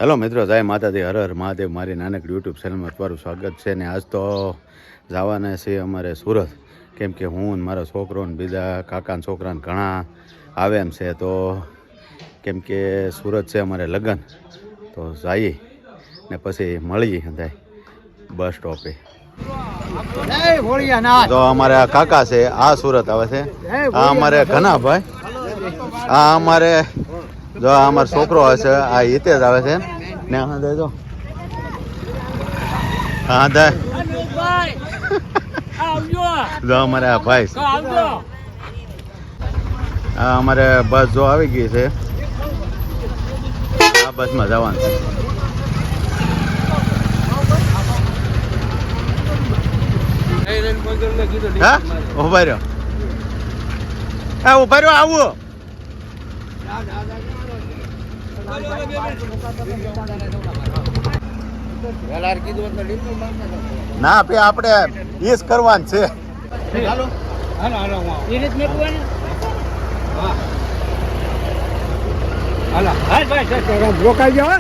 Hello મિત્રો, જય માતાજી, હર હર મહાદેવ. મારી નાનકડી યુટ્યુબ ચેનલમાં તમારું સ્વાગત છે. ને આજ તો જવાના છે અમારે સુરત, કેમ કે હું ને મારો છોકરો ને બીજા કાકાના છોકરાને ઘણા આવે એમ છે. તો કેમ કે સુરત છે અમારે લગ્ન, તો જઈએ ને પછી મળીએ થાય બસ સ્ટોપે. તો અમારે આ કાકા છે, આ સુરત આવે છે. આ અમારે ઘણા ભાઈ, આ અમારે જો અમારો છોકરો હશે, આ હિતેજ આવે છે ને હા દે જો હા દે જો અમારે આ ભાઈ છે. આ અમારે બસ જો આવી ગઈ છે, આ બસમાં જવાનું છે. હા ઉભા રહ્યો, હા ઉભા રહ્યો, આવું ના પે આપણે ઈસ કરવાનું છે. હાલો હાલો હાલો એ રીત મે કોને હા હાલો હાલ ભાઈ સર રોકાઈ ગયો હા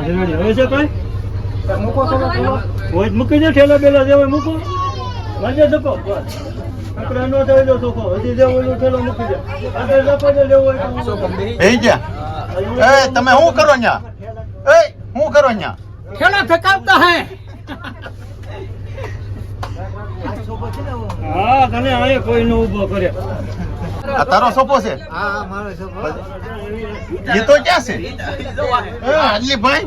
રેડી હવે છે ભાઈ મૂકો ચલો હોય મૂકી દે ઠેલા બેલા જેવો મૂકો વાજે ધકો આપણે નો થઈ જો ધકો હજી જેવો નો ઠેલો મૂકી દે આગળ લપો દે લેવો હોય તો એ ગયા. એ તમે શું કરો ન્યા? એ શું કરો ન્યા? खेला थकावता है હા તને આય કોઈ નો ઊભો કરે. આ તારો સોપો છે? હા મારો સોપો. એ તો ક્યાં છે? એ હાલી ભાઈ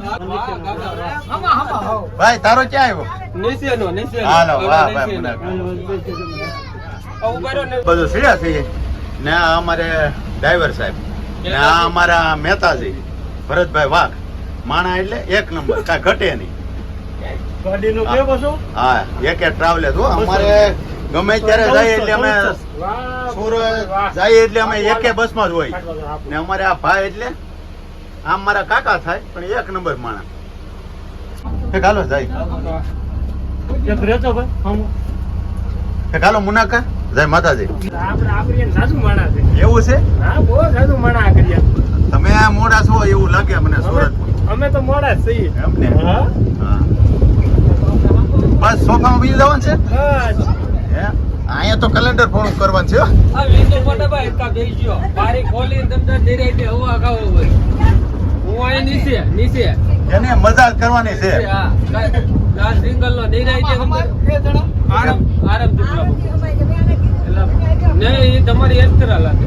ભાઈ તારો ક્યાં આવ્યો? નીચેનો હાલો વાહ ભાઈ બધું સીડા છે ને. આ અમારે ડ્રાઈવર સાહેબ ને આ અમારા મહેતાજી ભરતભાઈ વાઘ માણા એટલે એક નંબર, કાંઈ ઘટે નહીં. ગાડીનો કેવો છો? હા એક ટ્રાવેલર હો અમારે. ગમે ત્યારે જઈએ એટલે અમે સુરત જઈએ એટલે અમે એકે બસમાં જ હોય ને. અમારે આ ભાઈ એટલે આમ મારા કાકા થાય પણ એક નંબર માણા. હાલો જાય એક રહેતો ભાઈ હમ હાલો મુનાકા જય માતાજી. આપણે સાસુ માણા છે. એવું છે? હા બહુ સાસુ માણા કર્યા. તમે આ મોડા છો એવું લાગે મને સુરત. અમે તો મોડા જ છીએ એમને હા બસ સોફામાં બીજી જવાનું છે. બસ હે અહીંયા તો કેલેન્ડર ફોન કરવાનું છે. આ વિન્ડો ફટાફટ કા બેસજો બારી ખોલી તમને નિરાઈતે હવા ખાવો હોય. હું અહીં નીચે એને મજા કરવાની છે. હા આ સિંગલ નો નિરાઈતે આરામ નહીં તમારી એક્સ્ટ્રા લાગે.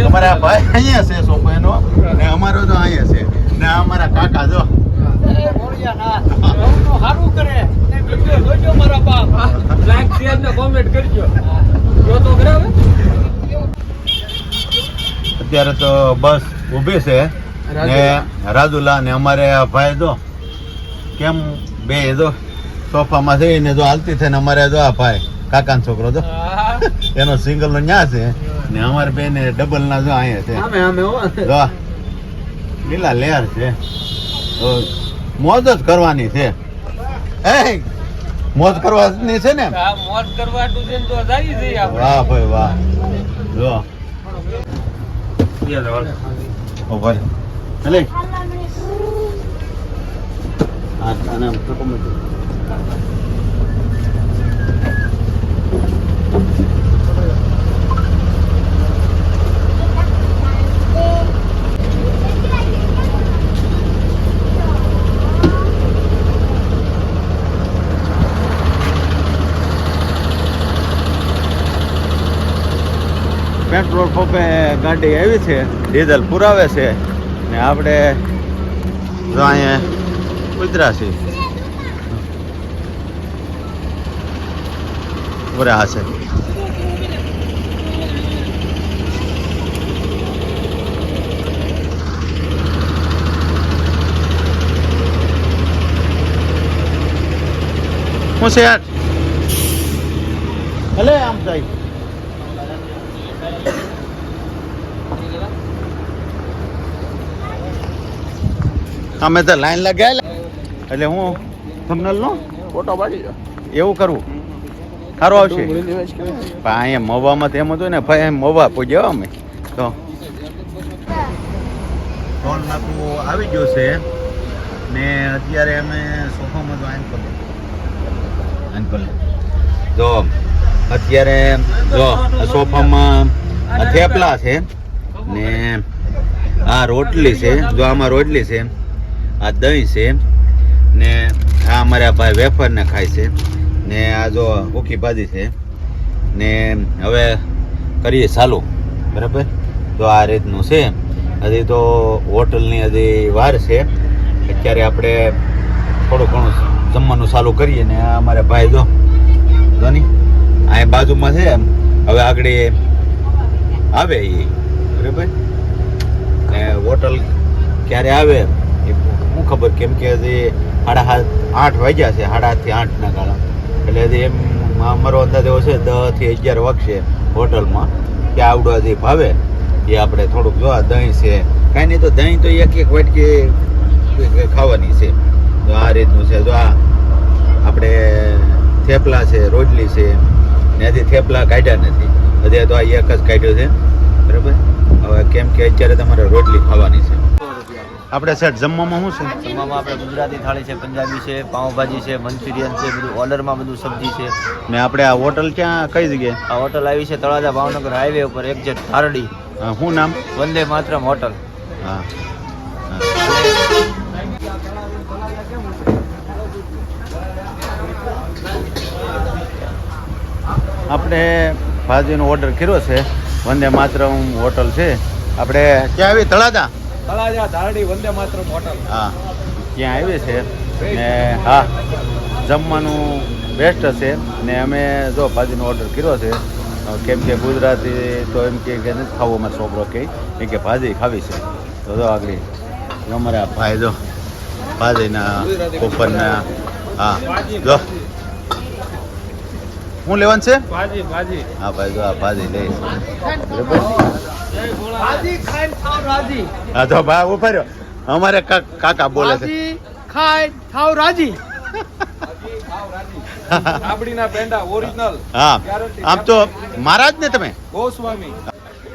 અમારા ભાઈ અહીંયા છે સોફો એનો ને અમારો તો અહીંયા છે ને અમારા કાકા જો સારું કરે જોજો મારા બાપ. લાઈક શેર ને કોમેન્ટ કરજો જો તો બરાબર. અત્યારે તો બસ ઊભી છે ને રાજુલા ને અમારે ભાઈ જો કેમ બે જો સોફામાં છે ને જો હાલતી છે ને અમારે જો આ ભાઈ કાકાનો છોકરો જો એનો સિંગલ નો ન્યા છે ને અમારે બે ને ડબલ ના જો અહીંયા છે. જો લીલા લેર છે, મોજ જ કરવાની છે. એ મોજ કરવાની છે ને. હા મોજ કરવાનું છે તો જાય છે આપણે. વાહ ભાઈ વાહ. જો ઓવર ચલે આને પેટ્રોલ પંપે ગાડી આવી છે, ડીઝલ પુરાવે છે ને આપણે જો અહીંયા ઉતરા છે. બરાબર આ છે હું છે યાર. ભલે આમ થાય અમે તો લાઈન લગાવેલા એટલે હું થંબનેલ નો ફોટો પાડી એવું કરવું સારું આવશે. પણ અહીંયા મવામાં તો એમ હતું ને ભાઈ મવા પૂજ્યા અમે તો ટોલ નાકું આવી ગયું છે ને અત્યારે અમે સોફામાં તો આંકલ જો અત્યારે જો આ સોફામાં આ થેપલા છે ને આ રોટલી છે, જો આમાં રોટલી છે, આ દહીં છે ને આ અમારા ભાઈ વેફર ને ખાય છે ને આ જો ભૂખી ભાજી છે ને હવે કરીએ ચાલુ, બરાબર. તો આ રીતનું છે. હજી તો હોટલની હજી વાર છે. અત્યારે આપણે થોડું ઘણું જમવાનું ચાલુ કરીએ ને આ અમારા ભાઈ જો ની અહીં બાજુમાં છે. હવે આગળ આવે એ, બરાબર. ને હોટલ ક્યારે આવે એ હું ખબર, કેમ કે હજી 7:30 વાગ્યા છે, 7:30 થી 8 ગાળા. એટલે હજી એમ અમારો અંદાજ એવો છે 10 થી 11 વાગશે હોટલમાં. કે આવડો હજી ભાવે એ આપણે થોડુંક જો દહીં છે, કાંઈ નહીં તો દહીં તો એક વાટકી ખાવાની છે. તો આ રીતનું છે. જો આ આપણે થેપલા છે, રોટલી છે ને હજી થેપલા કાઢ્યા નથી, હજી તો આ એક જ કાઢ્યો છે, બરાબર. હવે કેમ કે અત્યારે તમારે રોટલી ખાવાની છે. આપણે સેટ જમવામાં શું છે? જમવામાં આપણે ગુજરાતી થાળી છે, પંજાબી છે, પાઉંભાજી છે, મંચુરિયન છે, બધું ઓર્ડરમાં બધું સબ્જી છે. ને આપણે આ હોટલ ક્યાં, કઈ જગ્યાએ? આ હોટલ આવી છે તળાજા ભાવનગર હાઈવે ઉપર એક્ઝેક્ટ ધારડી. શું નામ? વંદે માતરમ હોટલ. હા. આપણે ભાજીનો ઓર્ડર કર્યો છે. વંદે માતરમ હોટલ છે. આપણે ક્યાં આવી? તળાજા ધારડી વંદે માતરમ હોટલ. હા, ત્યાં આવી છે ને હા, જમવાનું બેસ્ટ હશે. ને અમે જો ભાજીનો ઓર્ડર કર્યો છે, કેમ કે ગુજરાતી તો એમ કે નથી ખાવું, અમારો છોકરો કે ભાજી ખાવી છે. તો જો આગળ અમારા ભાઈ જો ભાજીના ઉપરના હા જો શું લેવાનું છે? ભાજી હા ભાઈ જો આ ભાજી લઈશ, બરાબર. भाजी खाए खाओ राजी, હા તો ભાઈ ઉભા રહ્યો, અમારે કાકા બોલે છે. भाजी खाए खाओ राजी. થાબડીના પેંડા ઓરિજિનલ. હા, આમ તો મહારાજ ને તમે? ગોસ્વામી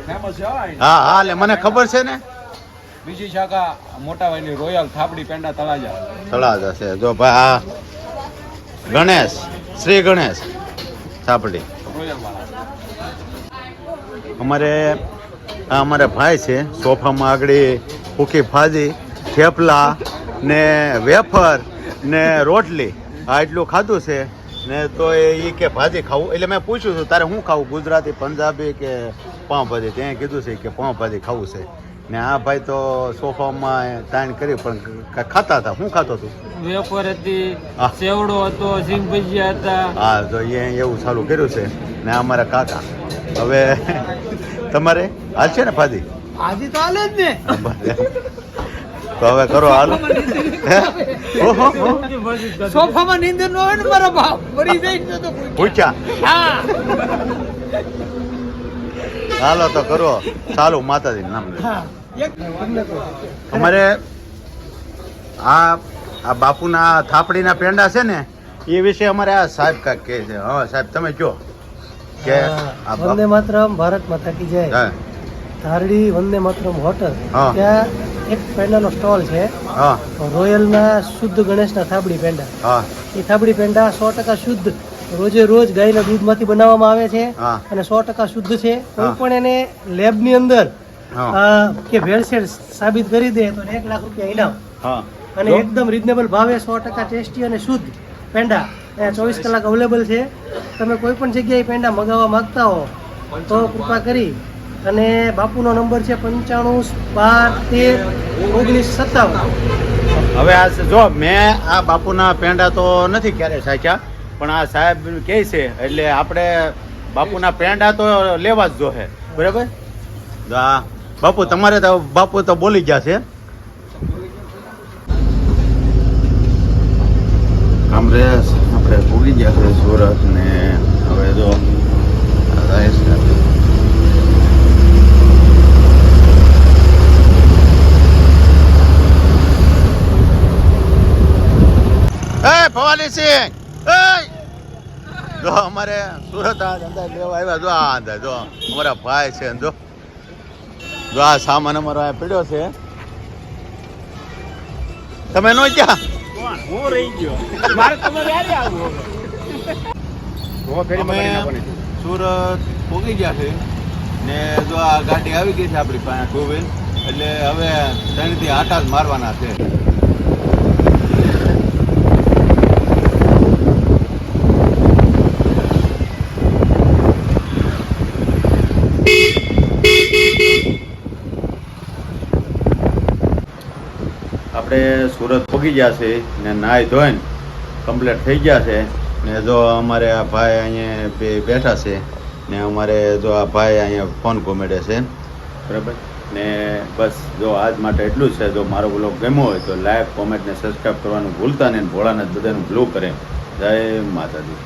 ફેમસ છે. હા હા, લે મને ખબર છે ને. બીજી શાખા મોટાભાઈની રોયલ થાબડી પેંડા તળાજા છે. જો ભાઈ આ ગણેશ, શ્રી ગણેશ થાપડી. રોયલ વાળા. અમારે ભાઈ છે. સોફામાં આગળ ભૂખી ભાજી, થેપલા ને વેફર ને રોટલી આ એટલું ખાધું છે ને. તો એ કે ભાજી ખાવું, એટલે મેં પૂછ્યું હતું તારે શું ખાવું, ગુજરાતી, પંજાબી કે પાઉંભાજી? ત્યાં કીધું છે કે પાઉંભાજી ખાવું છે. ને આ ભાઈ તો સોફામાં તાણ કરી પણ ખાતા હતા. શું ખાતો હતું? વેફર હતી, હા. સેવડો હતો, સિંગ ભજીયા હતા. હા, તો એ એવું ચાલુ કર્યું છે. ને અમારા કાકા હવે તમારે હાલ છે ને ભાજી? भाजी तो आले જ ને. તો હવે કરો હાલ. ઓહો સોફામાં નીંદર ન હોય ને મારા બાપ મરી જાય તો પૂછ્યા. હા. હાલો તો કરો ચાલુ, માતાજી નામ લે. હા, એક અમારે આ બાપુના થાપડીના પેંડા છે ને એ વિશે અમારે આ સાહેબ કાંઈક કહે છે. હા સાહેબ તમે કહો કે આ વંદે માતરમ, ભારત માતા કી જય. હા ધારડી વંદે માતરમ હોટલ, હા. ત્યાં એક પેંડાનો સ્ટોલ છે. હા રોયલના શુદ્ધ ગણેશના થાબડી પેંડા. હા એ થાબડી પેંડા 100% શુદ્ધ, રોજે રોજ ગાયના દૂધમાંથી બનાવવામાં આવે છે હા. અને 100% શુદ્ધ છે. કોઈ હા. પણ એને લેબની અંદર હા કે ભેળસેળ સાબિત કરી દે તો 1 લાખ રૂપિયા ઇનામ. હા અને એકદમ રિઝનેબલ ભાવે 100% ટેસ્ટી અને શુદ્ધ પેંડા અહીંયા 24 કલાક અવેલેબલ છે. તમે કોઈ પણ જગ્યાએ પેંડા મંગાવવા માંગતા હો તો કૃપા કરી અને બાપુનો નંબર છે 95 12 13 19 57. હવે આ જો મેં આ બાપુના પેંડા તો નથી ક્યારે સાચ્યા, પણ આ સાહેબ કહે છે એટલે આપણે બાપુના પેંડા તો લેવા જ જોશે, બરાબર. તો આ બાપુ તમારે તો બાપુ તો બોલી ગયા છે. કામરેજ આપણે ભૂલી ગયા છે સુરત ને. હવે જો ભવાનીસિંહ જો અમારે સુરત આ અંદાજ લેવા આવ્યા. જો આ અંદાજ જો અમારા ભાઈ છે. જો આ સામાન અમારો આ પીડ્યો છે. તમે નો ક્યાં હું રહી ગયો મારે તમે ક્યારે આવવું અમે સુરત પહોંચી ગયા છે ને જો આ ગાડી આવી ગઈ છે આપણી પાસે 2 વ્હીલ એટલે હવે 3 થી 8 જ મારવાના છે. આપણે સુરત પહોંચી ગયા છે ને નાહી ધોઈને કમ્પ્લીટ થઈ ગયા છે ને જો અમારે આ ભાઈ અહીંયા બેઠા છે ને અમારે જો આ ભાઈ અહીંયા ફોન કોમેડે છે બરાબર ને બસ જો આજ માટે એટલું જ છે. જો મારો બ્લોગ ગમ્યો હોય તો લાઈક કોમેન્ટ ને સબસ્ક્રાઈબ કરવાનું ભૂલતા નહીં. ભોળાનાથ બધાનું બ્લુ કરે. જય માતાજી.